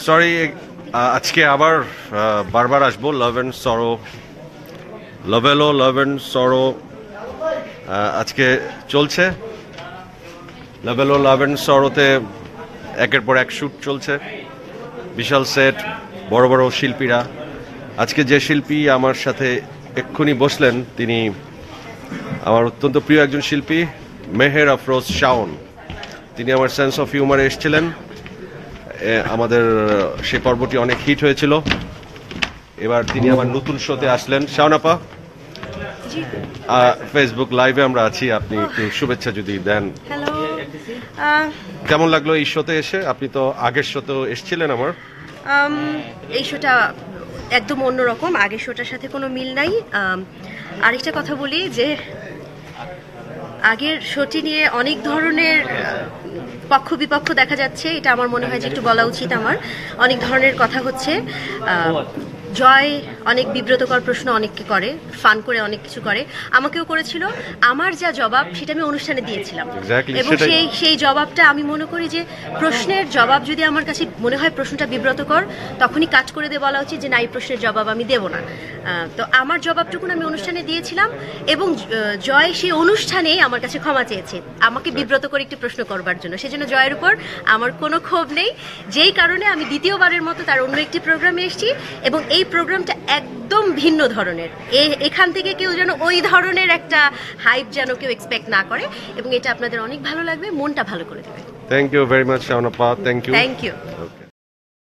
Sorry, আজকে আবার বারবার আসবো। লাভ অ্যান্ড সরো, লাভেলো লাভ অ্যান্ড সরো আজকে চলছে। লাভেলো লাভ অ্যান্ড সরোতে একের পর এক শ্যুট চলছে, বিশাল সেট, বড় বড় শিল্পীরা। আজকে যে শিল্পী আমার সাথে এক্ষুনি বসলেন, তিনি আমার অত্যন্ত প্রিয় একজন শিল্পী, মেহের আফরোজ শাওন। তিনি আমার সেন্স অফ হিউমারে এসেছিলেন। আমাদের সে পর্বটি অনেক হিট হয়েছিল। এবার তিনি আমার নতুন শোতে আসলেন। শাওনাপা, ফেসবুক লাইভে আমরা আছি, আপনি একটু শুভেচ্ছা যদি দেন। হ্যালো, কেমন লাগলো এই শোতে এসে? আপনি তো আগের শোতেও এসেছিলেন আমার। এই শোটা একদম অন্যরকম, আগের শোটার সাথে কোনো মিল নাই। আরেকটা কথা বলি যে আগের শোটি নিয়ে অনেক ধরনের পক্ষ বিপক্ষ দেখা যাচ্ছে। এটা আমার মনে হয় যে একটু বলা উচিত আমার। অনেক ধরনের কথা হচ্ছে। জয় অনেক বিব্রতকর প্রশ্ন অনেককে করে, ফান করে অনেক কিছু করে, আমাকেও করেছিল। আমার যা জবাব সেটা আমি অনুষ্ঠানে দিয়েছিলাম, এবং সেই জবাবটা আমি মনে করি যে প্রশ্নের জবাব যদি আমার কাছে মনে হয় প্রশ্নটা বিব্রতকর, তখনই কাট করে দিয়ে বলা উচিত যে না, এই প্রশ্নের জবাব আমি দেব না। তো আমার জবাবটুকুন আমি অনুষ্ঠানে দিয়েছিলাম, এবং জয় সেই অনুষ্ঠানেই আমার কাছে ক্ষমা চেয়েছে আমাকে বিব্রত করে একটি প্রশ্ন করবার জন্য। সেজন্য জয়ের উপর আমার কোনো ক্ষোভ নেই, যেই কারণে আমি দ্বিতীয়বারের মতো তার অন্য একটি প্রোগ্রামে এসেছি, এবং এই প্রোগ্রামটা একদম ভিন্ন ধরনের। এখান থেকে কেউ যেন ওই ধরনের একটা হাইপ যেন কেউ এক্সপেক্ট না করে, এবং এটা আপনাদের অনেক ভালো লাগবে, মনটা ভালো করে দেবে। থ্যাংক ইউ ভেরি মাচ শাওনাপা, থ্যাংক ইউ। Thank you.